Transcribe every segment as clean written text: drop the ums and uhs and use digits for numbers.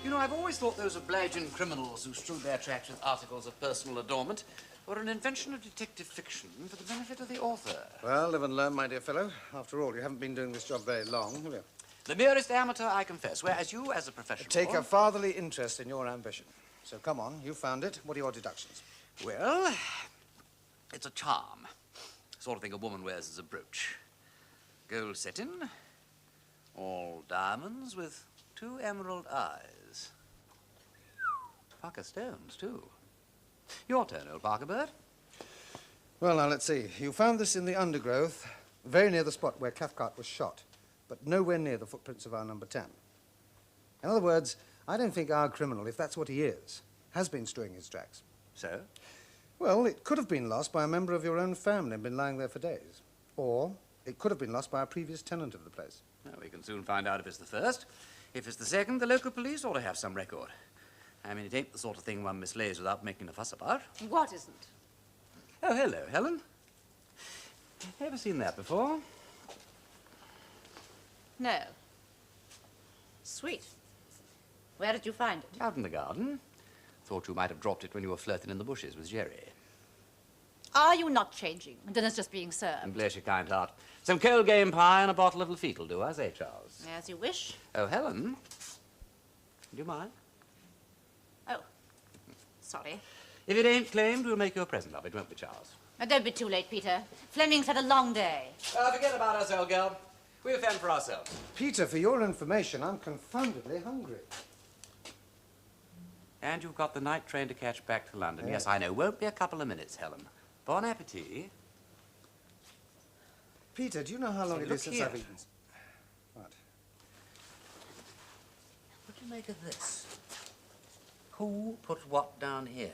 You know, I've always thought those obliging criminals who strewed their tracks with articles of personal adornment were an invention of detective fiction for the benefit of the author. Well, live and learn, my dear fellow. After all, you haven't been doing this job very long, have you? The merest amateur, I confess, whereas you, as a professional... Take a fatherly interest in your ambition. So come on, you found it. What are your deductions? Well, it's a charm. Sort of thing a woman wears as a brooch. Gold setting, all diamonds with 2 emerald eyes. Parker stones, too. Your turn, old Parker Bird. Well, now, let's see. You found this in the undergrowth, very near the spot where Cathcart was shot, but nowhere near the footprints of our number 10. In other words, I don't think our criminal, if that's what he is, has been strewing his tracks. So? Well, it could have been lost by a member of your own family and been lying there for days. Or it could have been lost by a previous tenant of the place. Well, we can soon find out if it's the first. If it's the second, the local police ought to have some record. I mean, it ain't the sort of thing one mislays without making a fuss about. What isn't? Oh, hello, Helen. Ever seen that before? No. Sweet. Where did you find it? Out in the garden. Thought you might have dropped it when you were flirting in the bushes with Jerry. Are you not changing? Dinner's just being served. And bless your kind heart. Some cold game pie and a bottle of Lafitte will do, I say, Charles. As you wish. Oh, Helen. Do you mind? Oh, sorry. If it ain't claimed, we'll make you a present of it, won't we, Charles? Don't be too late, Peter. Fleming's had a long day. Forget about us, old girl. We'll fend for ourselves. Peter, for your information, I'm confoundedly hungry. And you've got the night train to catch back to London. Yes, I know. Won't be a couple of minutes, Helen. Bon appetit. Peter, do you know how long it is since I've eaten? What? What do you make of this? Who put what down here?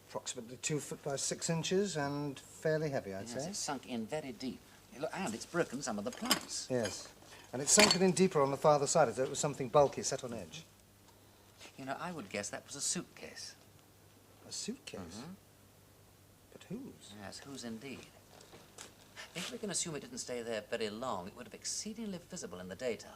Approximately 2 foot by 6 inches and fairly heavy, I'd say. It's sunk in very deep. Look, and it's broken some of the planks. Yes. And it's sunken in deeper on the farther side, as though it was something bulky set on edge. You know, I would guess that was a suitcase. A suitcase? Mm-hmm. But whose? Yes, whose indeed? If we can assume it didn't stay there very long, it would have exceedingly visible in the daytime.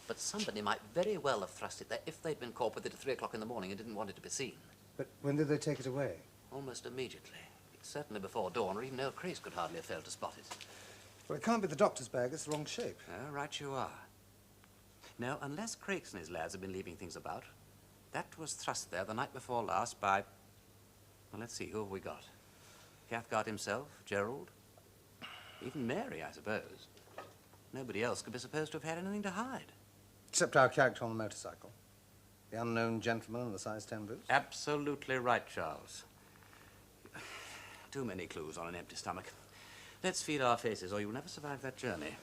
But somebody might very well have thrust it there if they'd been caught with it at 3 o'clock in the morning and didn't want it to be seen. But when did they take it away? Almost immediately. Certainly before dawn, or even old Crease could hardly have failed to spot it. Well, it can't be the doctor's bag. It's the wrong shape. Oh, right you are. No, unless Crakes and his lads have been leaving things about, that was thrust there the night before last by... Well, let's see, who have we got? Cathcart himself, Gerald, even Mary, I suppose. Nobody else could be supposed to have had anything to hide. Except our character on the motorcycle. The unknown gentleman in the size 10 boots. Absolutely right, Charles. Too many clues on an empty stomach. Let's feed our faces, or you'll never survive that journey.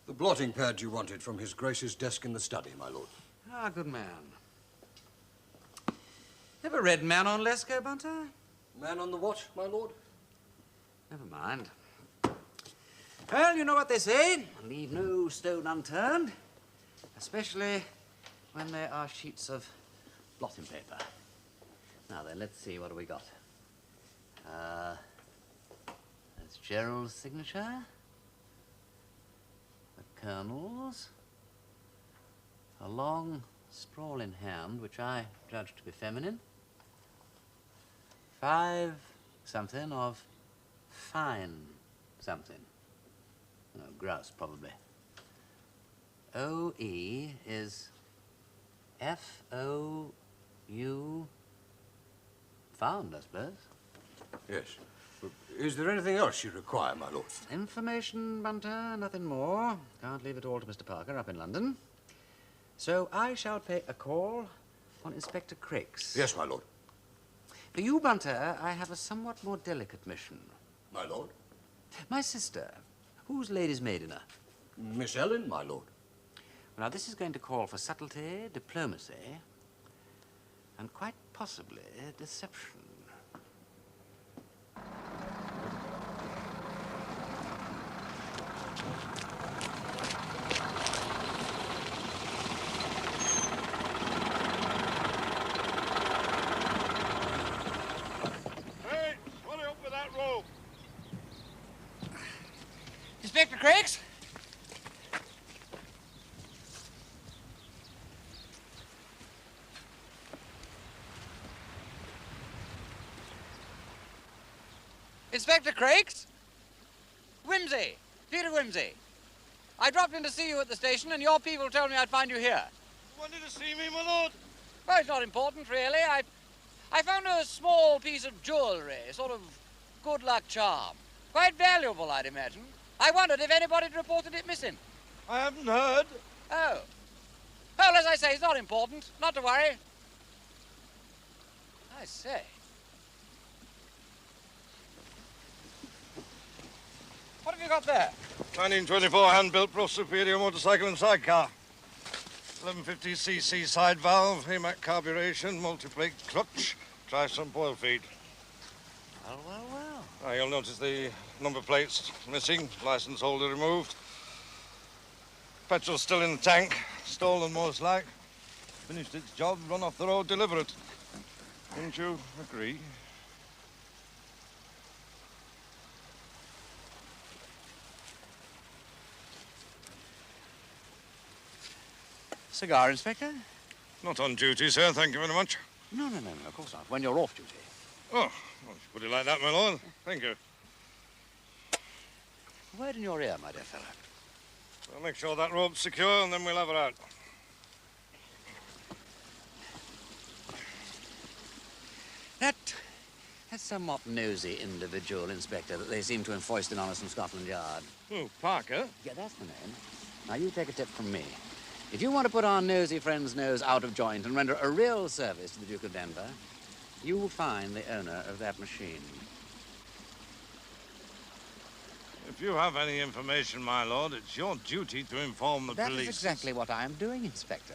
The blotting pad you wanted from His Grace's desk in the study, my lord. Ah, good man. Ever read Man on Lesko, Bunter? Man on the watch, my lord? Never mind. Well, you know what they say. Leave no stone unturned. Especially when there are sheets of blotting paper. Now then, let's see, what do we got? There's Gerald's signature. The Colonel's. A long, sprawling hand, which I judge to be feminine. 5 something of fine something. Oh, grouse, probably. O-E is F-O-U... found, I suppose. Yes. But is there anything else you require, my lord? Information, Bunter, nothing more. Can't leave it all to Mr. Parker up in London. So I shall pay a call on Inspector Crakes. Yes, my lord. For you, Bunter, I have a somewhat more delicate mission. My lord? My sister, who's lady's maid in her? Miss Helen, my lord. Now, this is going to call for subtlety, diplomacy, and quite possibly deception. Craigs? Inspector Craigs? Wimsey. Peter Wimsey. I dropped in to see you at the station, and your people told me I'd find you here. You wanted to see me, my lord? Well, it's not important, really. I found a small piece of jewellery, sort of good luck charm. Quite valuable, I'd imagine. I wondered if anybody had reported it missing. I haven't heard. Oh. Well, as I say, it's not important. Not to worry. I say. What have you got there? 1924 hand-built Pro Superior motorcycle and sidecar. 1150cc side valve, AMAC carburation, multi-plate clutch, tri-sump oil feed. Well, well, well. You'll notice the number plates missing, license holder removed. Petrol's still in the tank, stolen most like. Finished its job, run off the road, deliver it. Wouldn't you agree? Cigar, Inspector? Not on duty, sir, thank you very much. No, of course not. When you're off duty. Oh, well, if you put it like that, my lord. Thank you. A word in your ear, my dear fellow. I'll make sure that rope's secure, and then we'll have her out. That somewhat nosy individual, Inspector, that they seem to have foisted on us from Scotland Yard. Oh, Parker? Yeah, that's the name. Now, you take a tip from me. If you want to put our nosy friend's nose out of joint and render a real service to the Duke of Denver, you will find the owner of that machine. If you have any information, my lord, it's your duty to inform the police. That is exactly what I am doing, Inspector.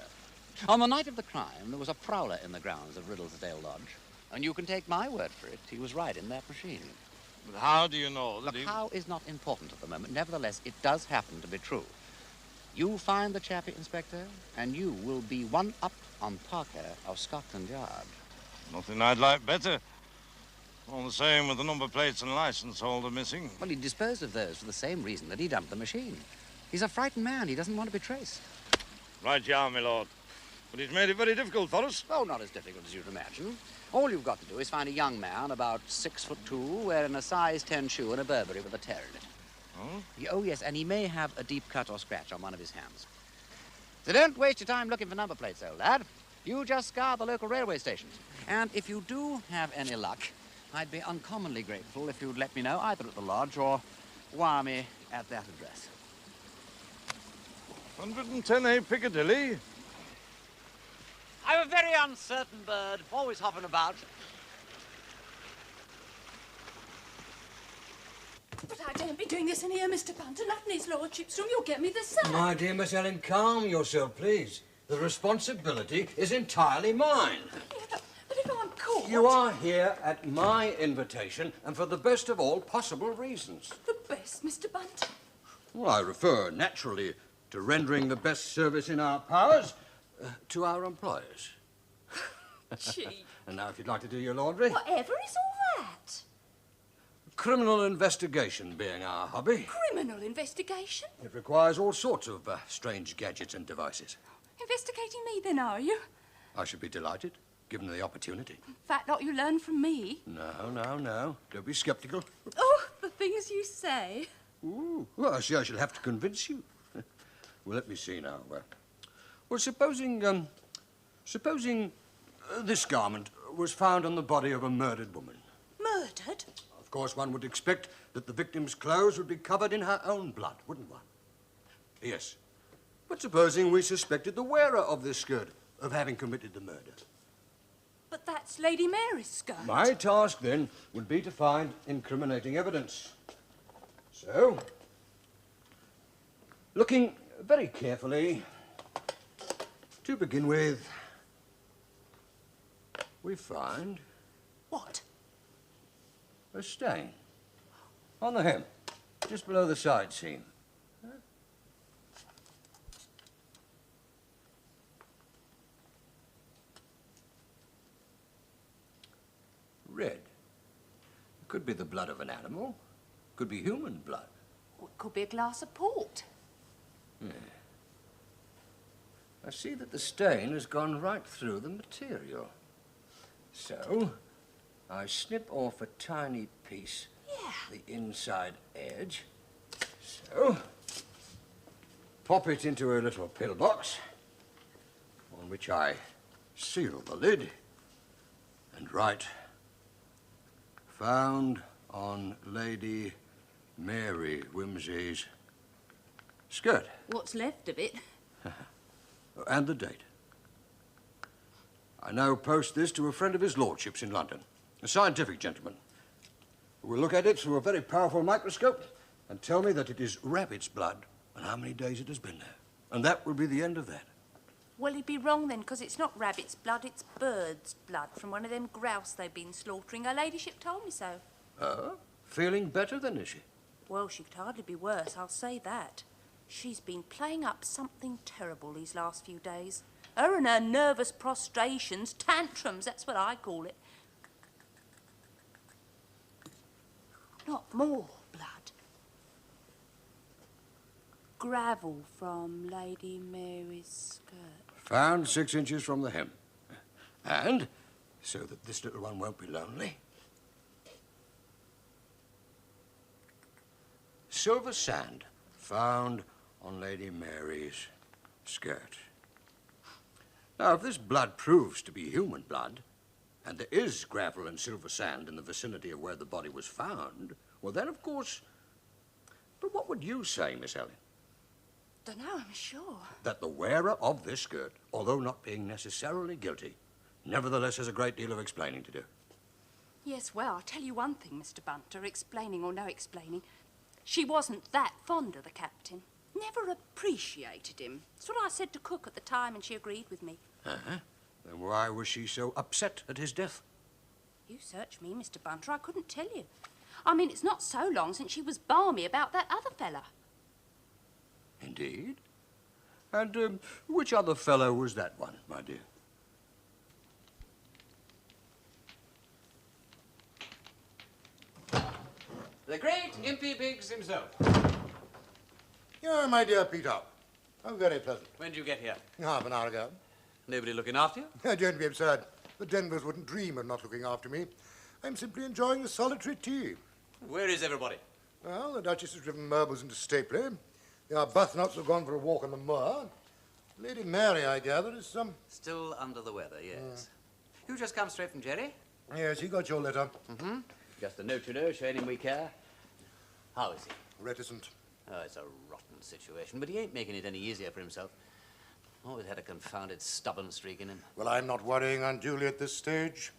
On the night of the crime, there was a prowler in the grounds of Riddlesdale Lodge. And you can take my word for it, he was right in that machine. But how do you know that Look, how is not important at the moment. Nevertheless, it does happen to be true. You find the chappie, Inspector, and you will be one up on Parker of Scotland Yard. Nothing I'd like better. All the same with the number plates and license holder missing. Well, he disposed of those for the same reason that he dumped the machine. He's a frightened man. He doesn't want to be traced. Right you are, my lord. But he's made it very difficult for us. Oh, not as difficult as you'd imagine. All you've got to do is find a young man about 6'2", wearing a size 10 shoe and a Burberry with a tear in it. Oh? Oh, yes, and he may have a deep cut or scratch on one of his hands. So don't waste your time looking for number plates, old lad. You just scour the local railway stations. And if you do have any luck, I'd be uncommonly grateful if you'd let me know, either at the lodge or wire me at that address. 110A Piccadilly? I'm a very uncertain bird, always hopping about. But I daren't be doing this in here, Mr. Bunter, not in his lordship's room. You'll get me the sack. My dear Miss Helen, calm yourself, please. The responsibility is entirely mine. Yeah, but if I'm caught... You are here at my invitation and for the best of all possible reasons. The best, Mr. Bunter? Well, I refer, naturally, to rendering the best service in our powers to our employers. Gee. And now, if you'd like to do your laundry. Whatever is all that? Criminal investigation being our hobby. Criminal investigation? It requires all sorts of strange gadgets and devices. Investigating me, then, are you? I should be delighted, given the opportunity. Fat lot you learn from me. No. Don't be sceptical. Oh, the things you say. Ooh, well, I see I shall have to convince you. Well, let me see now. Well, supposing this garment was found on the body of a murdered woman. Murdered? Of course, one would expect that the victim's clothes would be covered in her own blood, wouldn't one? Yes. But supposing we suspected the wearer of this skirt of having committed the murder. But that's Lady Mary's skirt. My task, then, would be to find incriminating evidence. So, looking very carefully, to begin with, we find What? a stain on the hem, just below the side seam. Red. Could be the blood of an animal. Could be human blood. Well, it could be a glass of port. I see that the stain has gone right through the material. So, I snip off a tiny piece, the inside edge. So, pop it into a little pillbox, on which I seal the lid and write, found on Lady Mary Wimsey's skirt. What's left of it? And the date. I now post this to a friend of his lordship's in London, a scientific gentleman, who will look at it through a very powerful microscope and tell me that it is rabbit's blood and how many days it has been there. And that will be the end of that. Well, he'd be wrong then, because it's not rabbit's blood, it's bird's blood from one of them grouse they've been slaughtering. Her ladyship told me so. Oh? Feeling better then, is she? Well, she could hardly be worse, I'll say that. She's been playing up something terrible these last few days. Her and her nervous prostrations, tantrums, that's what I call it. Not more blood. Gravel from Lady Mary's skirt. Found 6 inches from the hem. And, so that this little one won't be lonely, silver sand found on Lady Mary's skirt. Now, if this blood proves to be human blood, and there is gravel and silver sand in the vicinity of where the body was found, well, then, of course... But what would you say, Miss Helen? Dunno, I'm sure. That the wearer of this skirt, although not being necessarily guilty, nevertheless has a great deal of explaining to do. Yes, well, I'll tell you one thing, Mr. Bunter, explaining or no explaining. She wasn't that fond of the captain. Never appreciated him. That's what I said to Cook at the time, and she agreed with me. Uh-huh. Then why was she so upset at his death? You search me, Mr. Bunter, I couldn't tell you. I mean, it's not so long since she was balmy about that other fella. Indeed? And which other fellow was that one, my dear? The great Impy Biggs himself. Yeah, my dear Peter. Oh, very pleasant. When did you get here? Half an hour ago. Nobody looking after you? Don't be absurd. The Denvers wouldn't dream of not looking after me. I'm simply enjoying a solitary tea. Where is everybody? Well, the Duchess has driven Marbles into Stapley. The Arbuthnot's have gone for a walk on the moor. Lady Mary, I gather, is Still under the weather, yes. You just come straight from Jerry? Yes, he got your letter. Mm-hmm. Just a note, you know, showing him we care. How is he? Reticent. Oh, it's a rotten situation, but he ain't making it any easier for himself. Always had a confounded stubborn streak in him. Well, I'm not worrying unduly at this stage.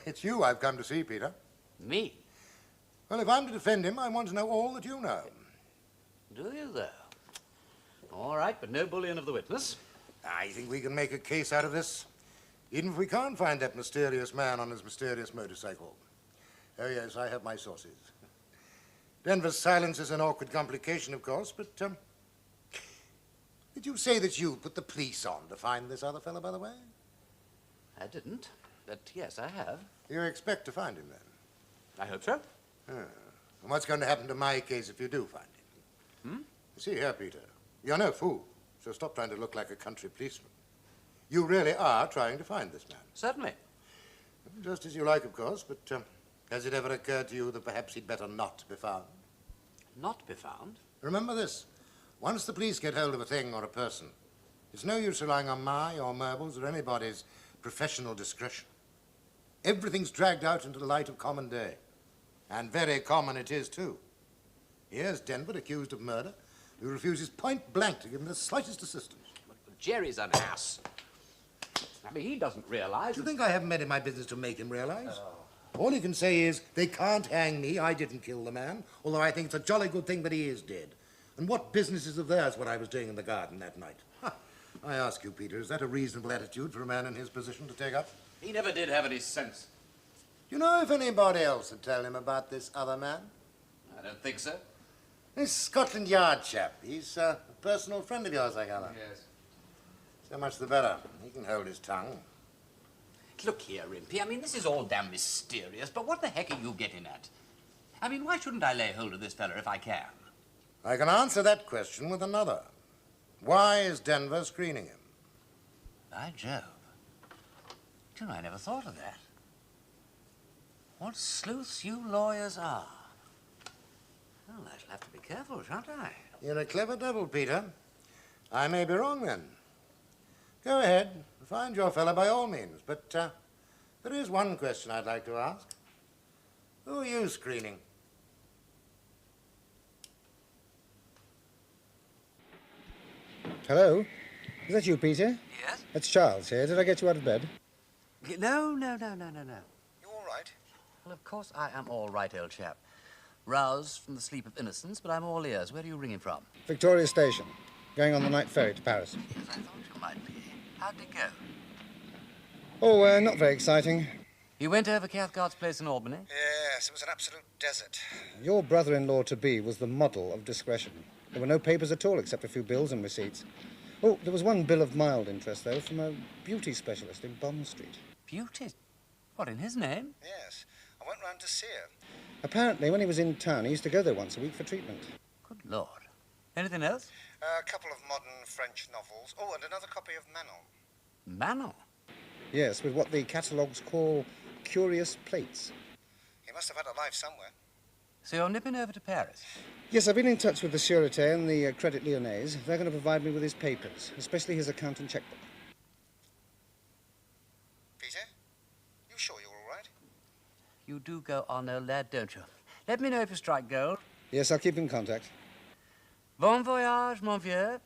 It's you I've come to see, Peter. Me? Well, if I'm to defend him, I want to know all that you know. Do you, though? All right, but no bullying of the witness. I think we can make a case out of this, even if we can't find that mysterious man on his mysterious motorcycle. Oh, yes, I have my sources. Denver's silence is an awkward complication, of course, but, did you say that you put the police on to find this other fellow, by the way? I didn't, but yes, I have. You expect to find him, then? I hope so. And what's going to happen to my case if you do find him? See here, Peter, you're no fool, so stop trying to look like a country policeman. You really are trying to find this man. Certainly. Just as you like, of course, but has it ever occurred to you that perhaps he'd better not be found? Not be found? Remember this. Once the police get hold of a thing or a person, it's no use relying on my or Mabel's or anybody's professional discretion. Everything's dragged out into the light of common day. And very common it is, too. Here's Denver accused of murder, who refuses point blank to give him the slightest assistance. But Jerry's an ass. I mean, he doesn't realize... Do you think I haven't made it my business to make him realize? All he can say is, they can't hang me, I didn't kill the man, although I think it's a jolly good thing that he is dead. And what business is of theirs what I was doing in the garden that night? Ha. I ask you, Peter, is that a reasonable attitude for a man in his position to take up? He never did have any sense. Do you know if anybody else had told him about this other man? I don't think so. This Scotland Yard chap. He's a personal friend of yours, I gather. Yes. So much the better. He can hold his tongue. Look here, Impy, I mean, this is all damn mysterious, but what the heck are you getting at? I mean, why shouldn't I lay hold of this fella if I can? I can answer that question with another. Why is Denver screening him? By Jove. You know, I never thought of that. What sleuths you lawyers are. Well, I shall have to be careful, shan't I? You're a clever devil, Peter. I may be wrong, then. Go ahead. Find your fellow by all means. But there is one question I'd like to ask. Who are you screening? Hello? Is that you, Peter? Yes? It's Charles here. Did I get you out of bed? No. You all right? Well, of course I am all right, old chap. Roused from the sleep of innocence, but I'm all ears. Where are you ringing from? Victoria Station. Going on the night ferry to Paris. Yes, I thought you might be. How'd it go? Oh, not very exciting. You went over Cathcart's place in Albany? Yes, it was an absolute desert. Your brother-in-law-to-be was the model of discretion. There were no papers at all except a few bills and receipts. Oh, there was one bill of mild interest, though, from a beauty specialist in Bond Street. Beauty? What, in his name? Yes. I went round to see her. Apparently, when he was in town, he used to go there once a week for treatment. Good Lord. Anything else? A couple of modern French novels. Oh, and another copy of Manon. Manon? Yes, with what the catalogues call curious plates. He must have had a life somewhere. So you're nipping over to Paris? Yes, I've been in touch with the Sûreté and the Credit Lyonnais. They're going to provide me with his papers, especially his account and checkbook. Peter? You sure you're all right? You do go on, old lad, don't you? Let me know if you strike gold. Yes, I'll keep in contact. Bon voyage, mon vieux.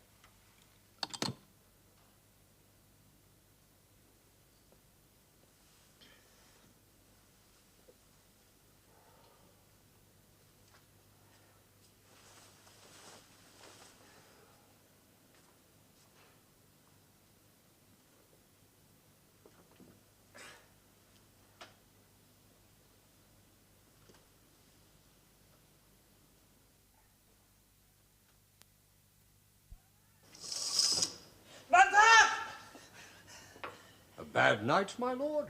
A bad night, my lord?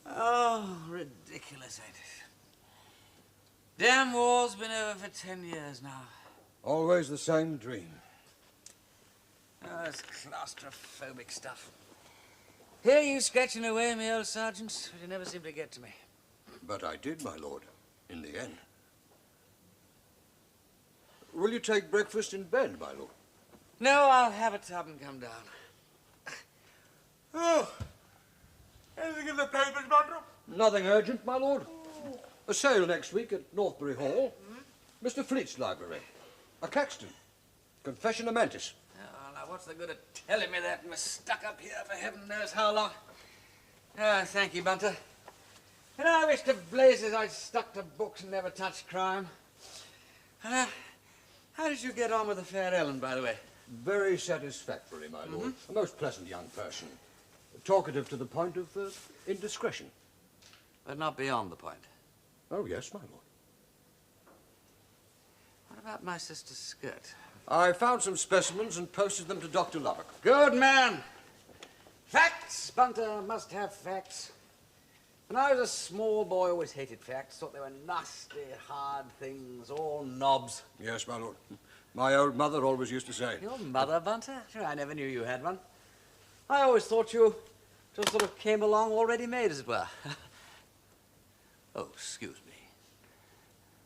Oh, ridiculous, ain't it? Damn war's been over for 10 years now. Always the same dream. Oh, it's claustrophobic stuff. Here you scratching away, me old sergeant, but you never seem to get to me. But I did, my lord, in the end. Will you take breakfast in bed, my lord? No, I'll have a tub and come down. Oh, anything in the papers, Bundle? Nothing urgent, my lord. A sale next week at Northbury Hall. Mr. Fleet's library. A Caxton. Confession of Mantis. Oh, now, what's the good of telling me that and we're stuck up here for heaven knows how long? Ah, thank you, Bunter. And I wish to blazes I'd stuck to books and never touched crime. How did you get on with the fair Helen, by the way? Very satisfactory, my lord. A most pleasant young person. Talkative to the point of indiscretion. But not beyond the point. Oh, yes, my lord. What about my sister's skirt? I found some specimens and posted them to Dr. Lubbock. Good man. Facts, Bunter, must have facts. When I was a small boy, I always hated facts. Thought they were nasty, hard things, all knobs. Yes, my lord. My old mother always used to say. Your mother, Bunter? Sure, I never knew you had one. I always thought you just sort of came along already made, as it were. Oh, excuse me.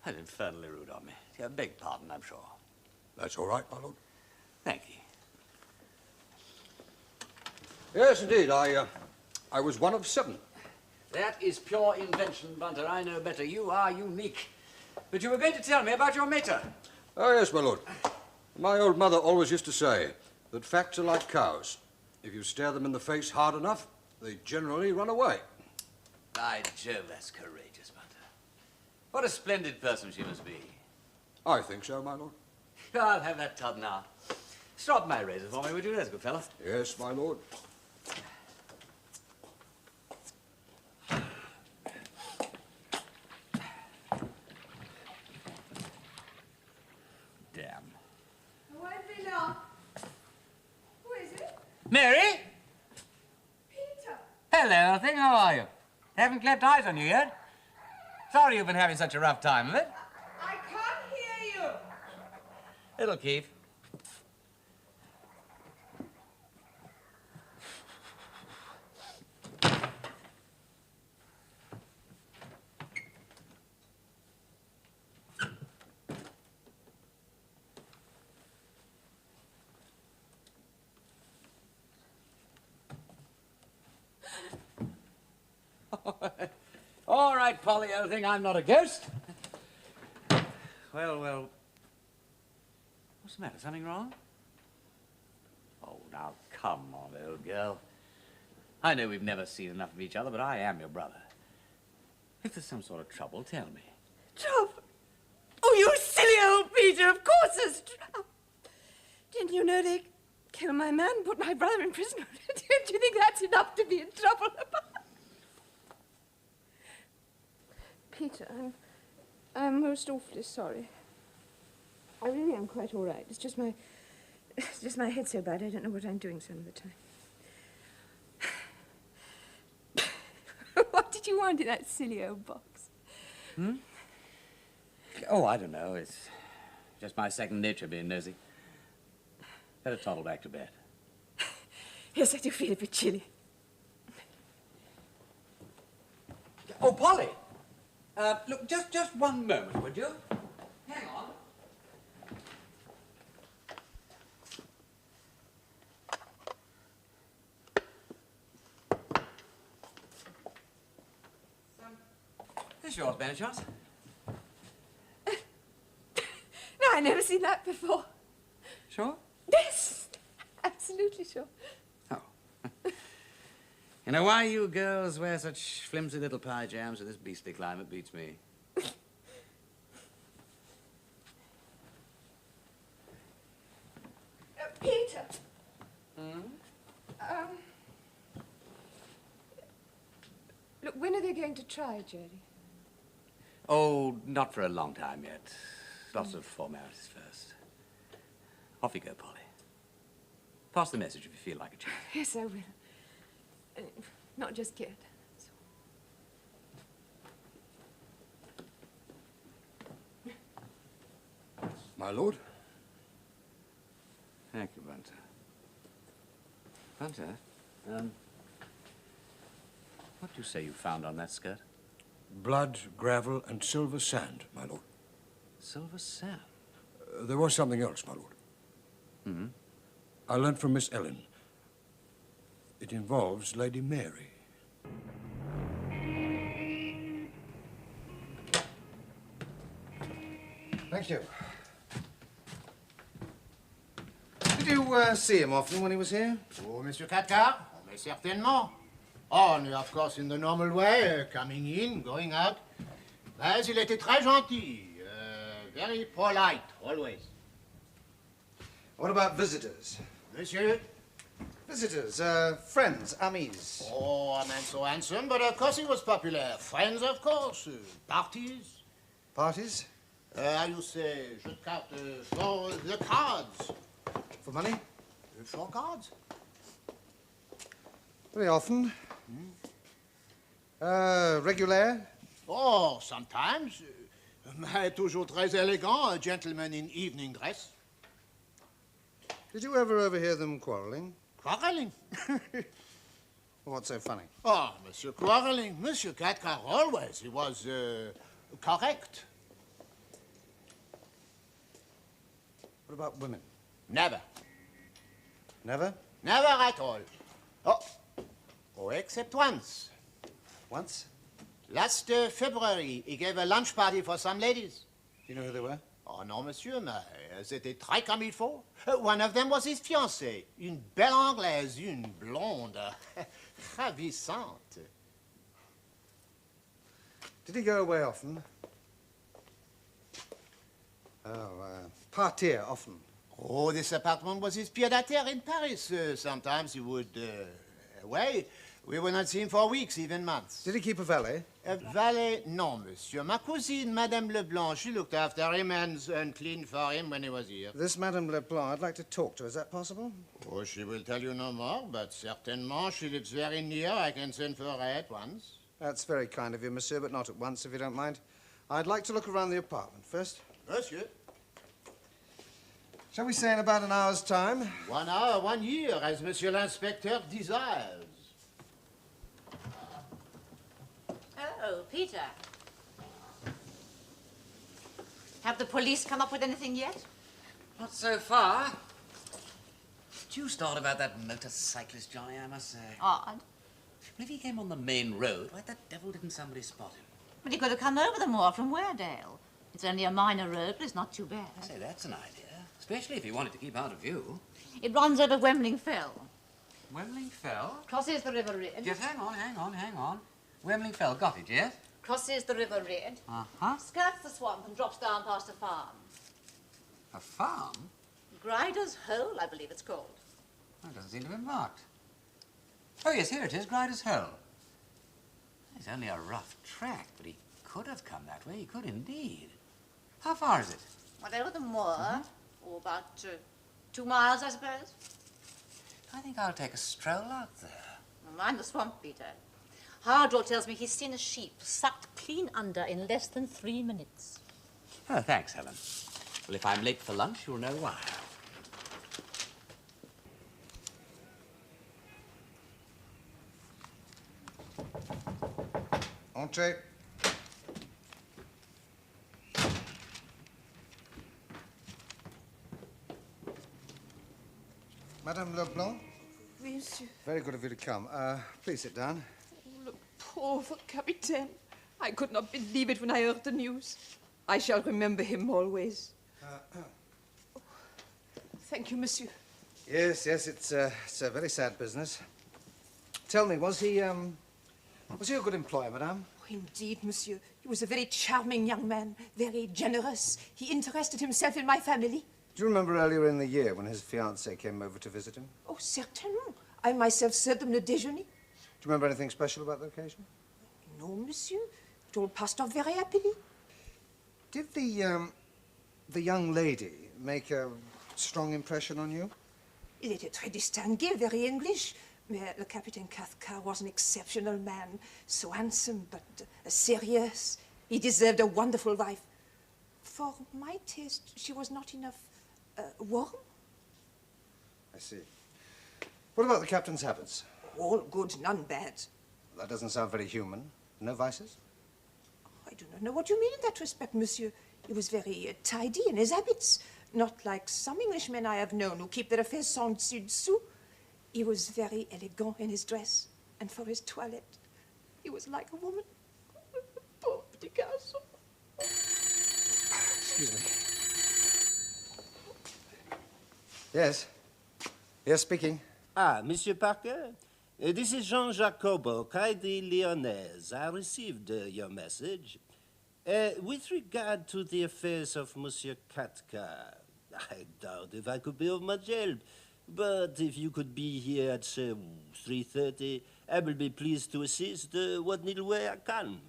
That's infernally rude of me. Yeah, beg pardon, I'm sure. That's all right, my lord. Thank you. Yes, indeed. I was one of 7. That is pure invention, Bunter. I know better. You are unique. But you were going to tell me about your mater. Oh, yes, my lord. My old mother always used to say that facts are like cows. If you stare them in the face hard enough, they generally run away. By Jove, that's courageous, Bunter. What a splendid person she must be. I think so, my lord. I'll have that tub now. Strop my razor for me, would you? There's a good fellow. Yes, my lord. Damn. Won't be long. Who is it? Mary? Peter. Hello, thing. How are you? Haven't clapped eyes on you yet? Sorry you've been having such a rough time of it. I can't hear you. It'll keep. All right, Polly, I think I'm not a ghost. Well, what's the matter? Something wrong? Oh, now, come on, old girl. I know we've never seen enough of each other, but I am your brother. If there's some sort of trouble, tell me. Trouble? Oh, you silly old Peter, of course there's trouble. Didn't you know they killed my man and put my brother in prison? Don't you think that's enough to be in trouble about? Peter, I'm most awfully sorry. I really am quite all right. It's just my head's so bad I don't know what I'm doing some of the time. What did you want in that silly old box? Hmm? Oh, I don't know. It's just my second nature being nosy. Better toddle back to bed. Yes, I do feel a bit chilly. Oh, Polly! Look, just one moment, would you? Hang on. This yours, by any chance? No, I've never seen that before. Sure? Yes, absolutely sure. Oh. You know why you girls wear such flimsy little pie jams in this beastly climate beats me. Peter. Hmm? Look, when are they going to try, Jerry? Oh, not for a long time yet. Lots of formalities first. Off you go, Polly. Pass the message if you feel like a chat. Yes, I will. Not just yet. My lord? Thank you, Bunter. Bunter, what do you say you found on that skirt? Blood, gravel, and silver sand, my lord. Silver sand? There was something else, my lord. Hmm? I learned from Miss Helen. It involves Lady Mary. Thank you. Did you see him often when he was here? Oh, Monsieur Cathcart? Mais certainement. Only, of course, in the normal way, coming in, going out. Mais il était très gentil. Very polite, always. What about visitors? Monsieur? Visitors, friends, amis. Oh, a man so handsome, but of course he was popular. Friends, of course. Parties. Parties? How you say, je de carte for the cards. For money? For cards. Very often. Regular? Oh, sometimes. Mais toujours très élégant, a gentleman in evening dress. Did you ever overhear them quarrelling? Quarreling? What's so funny? Oh, Monsieur quarreling. Monsieur Cathcart always. He was correct. What about women? Never. Never? Never at all. Oh, except once. Once? Last February, he gave a lunch party for some ladies. Do you know who they were? Oh non, monsieur, mais c'était très comme il faut. One of them was his fiancée. Une belle Anglaise, une blonde. Ravissante. Did he go away often? Partir often. Oh, this apartment was his pied-à-terre in Paris. Sometimes he would away. We were not seen for weeks, even months. Did he keep a valet? A valet? Non, monsieur. Ma cousine, Madame Leblanc, she looked after him and cleaned for him when he was here. This Madame Leblanc, I'd like to talk to her. Is that possible? Oh, she will tell you no more, but certainement she lives very near. I can send for her at once. That's very kind of you, monsieur, but not at once, if you don't mind. I'd like to look around the apartment first. Monsieur? Shall we say in about an hour's time? 1 hour, 1 year, as Monsieur l'Inspecteur desires. Oh, Peter. Have the police come up with anything yet? Not so far. Deuced odd about that motorcyclist, Johnny, I must say. Odd. Well, if he came on the main road, why the devil didn't somebody spot him? But he could have come over the moor from Weardale. It's only a minor road, but it's not too bad. I say, that's an idea. Especially if he wanted to keep out of view. It runs over Wemling Fell. Wemling Fell? Crosses the River Red. Yes, hang on. Wemling Fell, got it, yes? Crosses the River Red. Uh-huh. Skirts the swamp and drops down past a farm. A farm? Grider's Hole, I believe it's called. Oh, it doesn't seem to be marked. Oh, yes, here it is, Grider's Hole. It's only a rough track, but he could have come that way. He could indeed. How far is it? Well, over the moor. Oh, about 2 miles, I suppose. I think I'll take a stroll out there. Mind the swamp, Peter. Hardwell tells me he's seen a sheep sucked clean under in less than 3 minutes. Oh, thanks, Helen. Well, if I'm late for lunch, you'll know why. Entree. Madame Leblanc? Oui, monsieur. Very good of you to come. Please sit down. Le pauvre capitaine. I could not believe it when I heard the news. I shall remember him always. Thank you, monsieur. Yes, it's a very sad business. Tell me, was he a good employer, madame? Oh, indeed, monsieur. He was a very charming young man, very generous. He interested himself in my family. Do you remember earlier in the year when his fiancée came over to visit him? Oh, certainement. I myself served them le déjeuner. Do you remember anything special about the occasion? No, monsieur. It all passed off very happily. Did the young lady make a strong impression on you? Il était très distingué, very English. Mais le Capitaine Cathcart was an exceptional man. So handsome, but serious. He deserved a wonderful wife. For my taste, she was not enough warm. I see. What about the captain's habits? All good, none bad. That doesn't sound very human. No vices? I do not know what you mean in that respect, monsieur. He was very tidy in his habits. Not like some Englishmen I have known who keep their affairs sans dessus dessous. He was very elegant in his dress, and for his toilette, he was like a woman. Pauvre petit garçon. Excuse me. Yes? Yes, speaking. Ah, Monsieur Parker? This is Jean Jacobo, Quai de Lyonnaise. I received your message. With regard to the affairs of Monsieur Cathcart, I doubt if I could be of much help. But if you could be here at, say, 3:30, I will be pleased to assist what little way I can.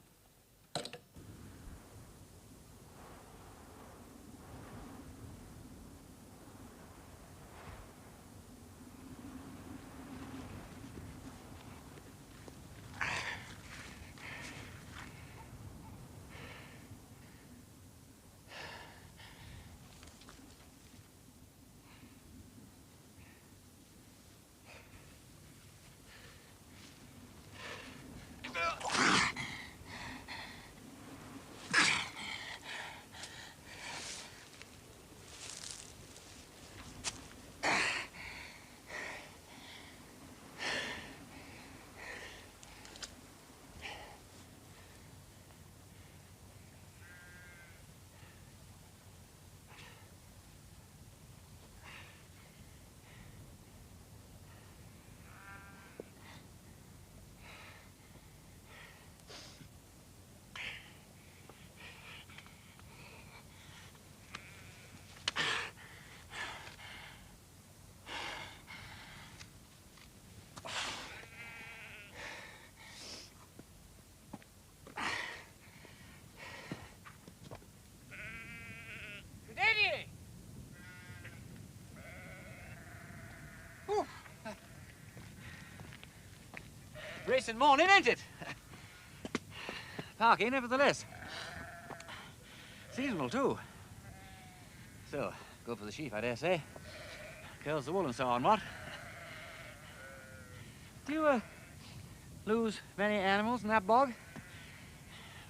Recent morning, ain't it? parky, nevertheless. Seasonal, too. So, good for the sheep, I dare say. Curls the wool and so on, what? Do you, lose many animals in that bog?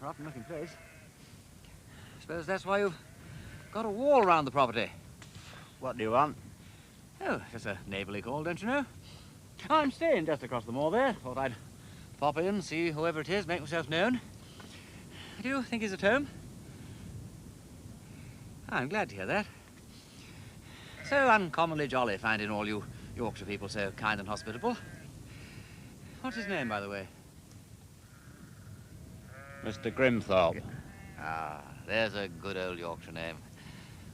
Rotten-looking place. I suppose that's why you've got a wall round the property. What do you want? Oh, just a neighbourly call, don't you know? I'm staying just across the moor there. Thought I'd pop in, see whoever it is, make myself known. Do you think he's at home? I'm glad to hear that. So uncommonly jolly finding all you Yorkshire people so kind and hospitable. What's his name, by the way? Mr. Grimthorpe. Ah, there's a good old Yorkshire name.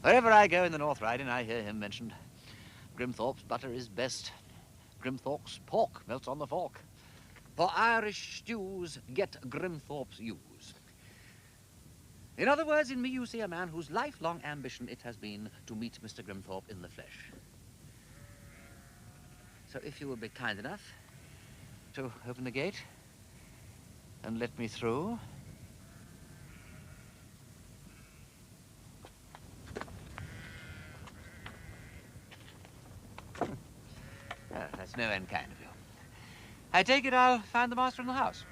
Wherever I go in the North Riding, I hear him mentioned. Grimthorpe's butter is best. Grimthorpe's pork melts on the fork. For Irish stews, get Grimthorpe's use. In other words, in me you see a man whose lifelong ambition it has been to meet Mr. Grimthorpe in the flesh. So if you would be kind enough to open the gate and let me through. Oh, that's no unkind of you. I take it I'll find the master in the house.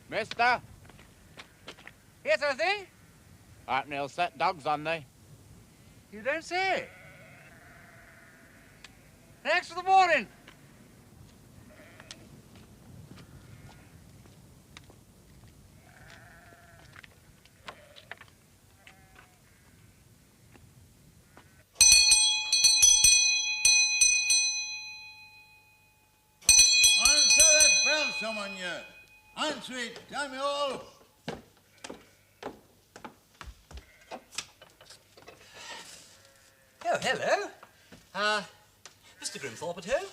Mister, Yes, I think. aren't they'll set dogs on thee? You don't say. Thanks for the warning. Answer that bell, someone yet. Answer it, damn you all. Oh, hello. Mr. Grimthorpe at home?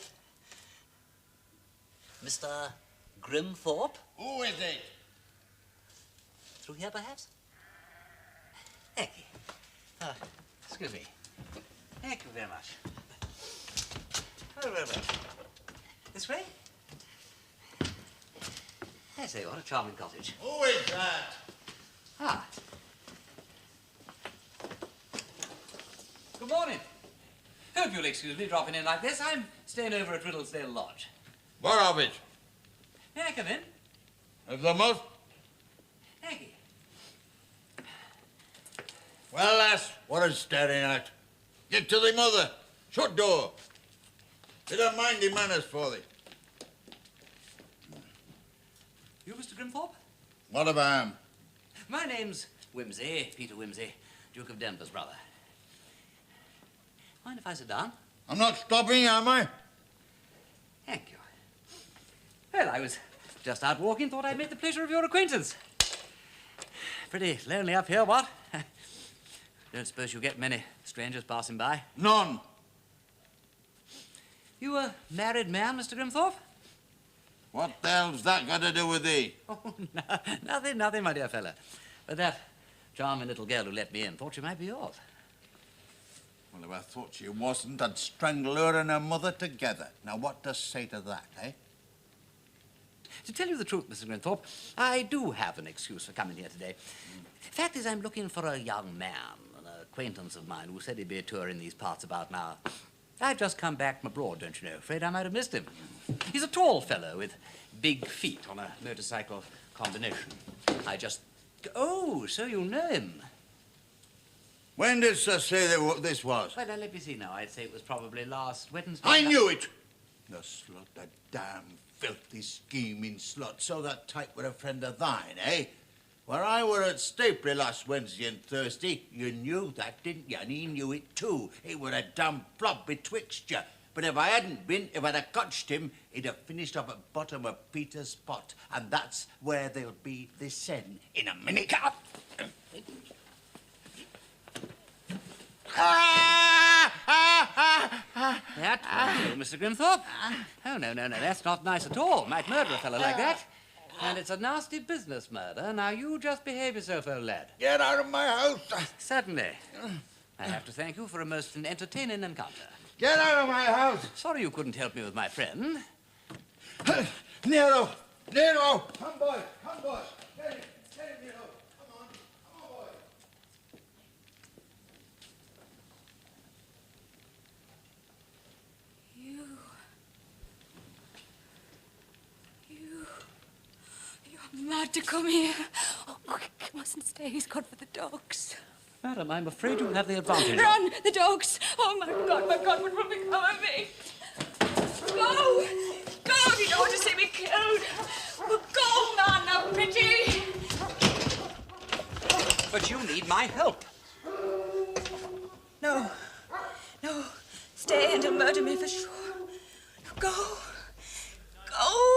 Mr. Grimthorpe? Who is it? Through here, perhaps? Thank you. Excuse me. Thank you very much. Well. This way? I say, what a charming cottage. Who is that? Ah. Good morning. Hope you'll excuse me dropping in like this. I'm staying over at Riddlesdale Lodge. What of it? May I come in? Of the most? Thank you. Well, lass, what is staring at? Get to the mother. Shut door. Bit of mindy manners for thee. You, Mr. Grimthorpe? What of I am? My name's Wimsey, Peter Wimsey, Duke of Denver's brother. Mind if I sit down? I'm not stopping, am I? Thank you. Well, I was just out walking, thought I'd make the pleasure of your acquaintance. Pretty lonely up here, what? Don't suppose you get many strangers passing by? None. You a married man, Mr. Grimthorpe? What the hell's that got to do with thee? Oh, no, nothing, my dear fellow. But that charming little girl who let me in thought she might be yours. Well, if I thought she wasn't, I'd strangle her and her mother together. Now, what does say to that, eh? To tell you the truth, Mr. Grimthorpe, I do have an excuse for coming here today. Fact is, I'm looking for a young man, an acquaintance of mine who said he'd be a tour in these parts about now. I've just come back from abroad, don't you know? Afraid I might have missed him. He's a tall fellow with big feet on a motorcycle combination. I just... Oh, so you know him. When did Sir say that this was? Well, now, let me see now. I'd say it was probably last Wednesday. I knew it! The slut, the damn filthy scheming slut. So that tight with a friend of thine, eh? Where I were at Stapley last Wednesday and Thursday, you knew that, didn't you? And he knew it too. It were a damn flop betwixt you. But if I hadn't been, if I'd have cotched him, he'd have finished up at bottom of Peter's pot. And that's where they'll be this end in a minute. That won't do, Mr. Grimthorpe. Oh, no, that's not nice at all. Might murder a fellow like that. And it's a nasty business murder. Now, you just behave yourself, old lad. Get out of my house. Certainly. I have to thank you for a most entertaining encounter. Get out of my house. Sorry you couldn't help me with my friend. Nero! Nero! Come, boy! Come, boy! Get him, Nero! Come on, boy! You're mad to come here. Oh, quick, you mustn't stay. He's gone for the dogs. Madam, I'm afraid you have the advantage. Run, the dogs. Oh, my God, what will become of me? Go! Go, you don't want to see me killed. Oh, go, man, no pity. But you need my help. No. Stay and he'll murder me for sure. Go. Go.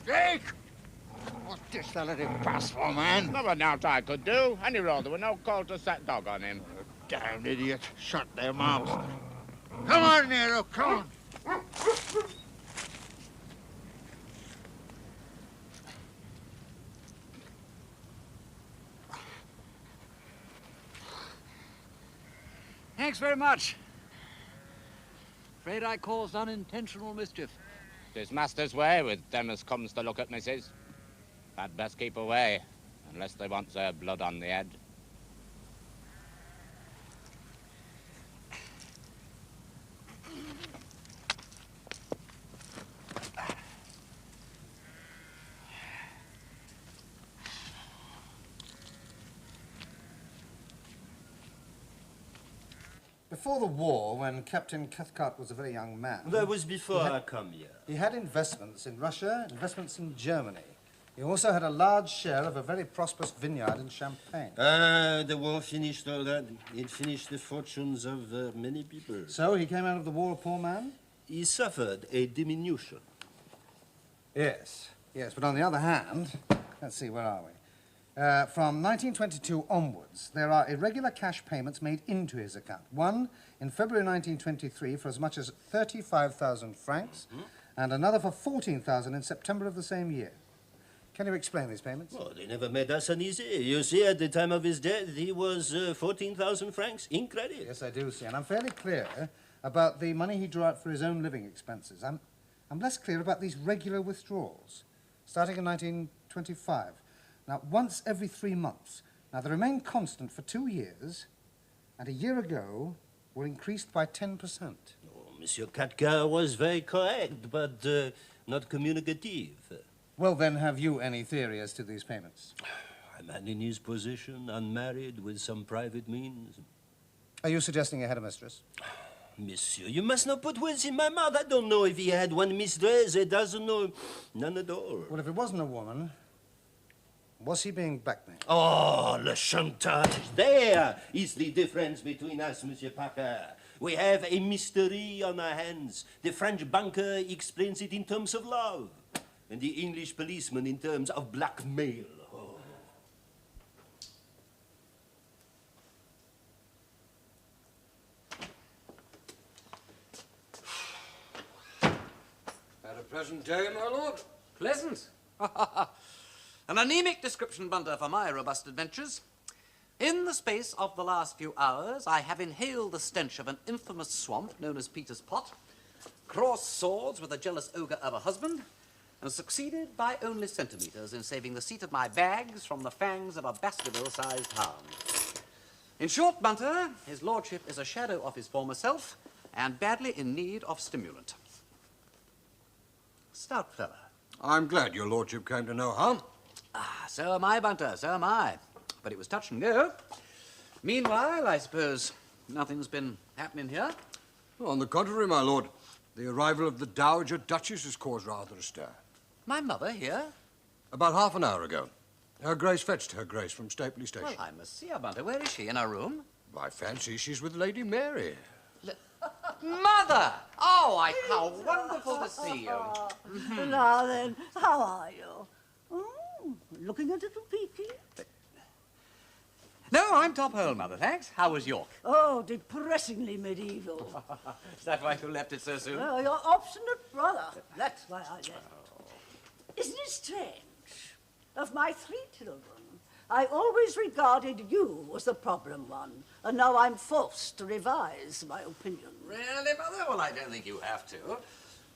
Jake! What this the little pass for, man? Nothing else I could do. Any road, there were no call to set dog on him. Damn idiot. Shut their mouths. Come on, Nero, come on. Thanks very much. Afraid I caused unintentional mischief. Tis master's way with them as comes to look at missus. I'd best keep away, unless they want their blood on the head. Before the war, when Captain Cathcart was a very young man... That was before I come here. He had investments in Russia, investments in Germany. He also had a large share of a very prosperous vineyard in Champagne. The war finished all that. It finished the fortunes of many people. So he came out of the war a poor man? He suffered a diminution. Yes, but on the other hand, let's see, where are we? From 1922 onwards, there are irregular cash payments made into his account. One in February 1923 for as much as 35,000 francs, and another for 14,000 in September of the same year. Can you explain these payments? Well, they never made us uneasy. You see, at the time of his death, he was 14,000 francs in credit. Yes, I do see, and I'm fairly clear about the money he drew out for his own living expenses. I'm less clear about these regular withdrawals, starting in 1925. Now, once every 3 months. Now, they remain constant for 2 years, and a year ago were increased by 10%. Oh, Monsieur Cathcart was very correct, but not communicative. Well, then, have you any theory as to these payments? A man in his position, unmarried, with some private means. Are you suggesting he had a mistress? Monsieur, you must not put words in my mouth. I don't know if he had one mistress. He doesn't know none at all. Well, if it wasn't a woman, was he being blackmailed? Oh, le chantage. There is the difference between us, Monsieur Parker. We have a mystery on our hands. The French banker explains it in terms of love, and the English policeman in terms of blackmail. Oh. Had a pleasant day, my lord. Pleasant? An anemic description, Bunter, for my robust adventures. In the space of the last few hours, I have inhaled the stench of an infamous swamp known as Peter's Pot, crossed swords with a jealous ogre of a husband, and succeeded by only centimeters in saving the seat of my bags from the fangs of a Baskerville-sized hound. In short, Bunter, his lordship is a shadow of his former self and badly in need of stimulant. Stout fella. I'm glad your lordship came to know how. Ah, so am I, Bunter, so am I. But it was touch and go. Meanwhile, I suppose nothing's been happening here? On the contrary, my lord. The arrival of the Dowager Duchess has caused rather a stir. My mother here? About half an hour ago. Her Grace fetched her Grace from Stapley Station. Well, I must see her, Bunter. Where is she? In her room? I fancy she's with Lady Mary. Mother! Oh, how wonderful to see you. Now then, how are you? Looking a little peaky? No, I'm top hole, Mother, thanks. How was York? Oh, depressingly medieval. Is that why you left it so soon? Oh, your obstinate brother. That's why I left. Isn't it strange? Of my 3 children, I always regarded you as the problem one, and now I'm forced to revise my opinion. Really, Mother? Well, I don't think you have to.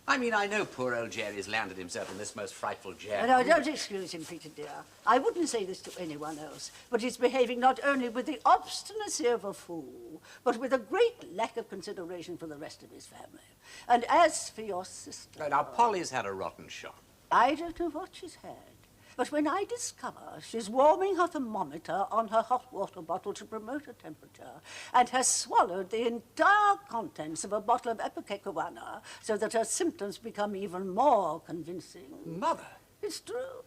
I mean, I know poor old Jerry's landed himself in this most frightful jam. No, don't excuse him, Peter, dear. I wouldn't say this to anyone else, but he's behaving not only with the obstinacy of a fool, but with a great lack of consideration for the rest of his family. And as for your sister... Now, Polly's had a rotten shock. I don't know what she's had. But when I discover she's warming her thermometer on her hot water bottle to promote her temperature and has swallowed the entire contents of a bottle of ipecacuanha so that her symptoms become even more convincing... Mother? It's true.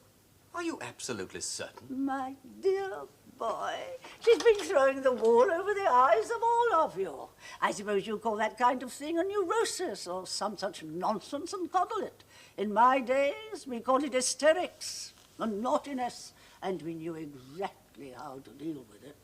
Are you absolutely certain? My dear boy, she's been throwing the wool over the eyes of all of you. I suppose you call that kind of thing a neurosis or some such nonsense and coddle it. In my days, we called it hysterics. A naughtiness, and we knew exactly how to deal with it.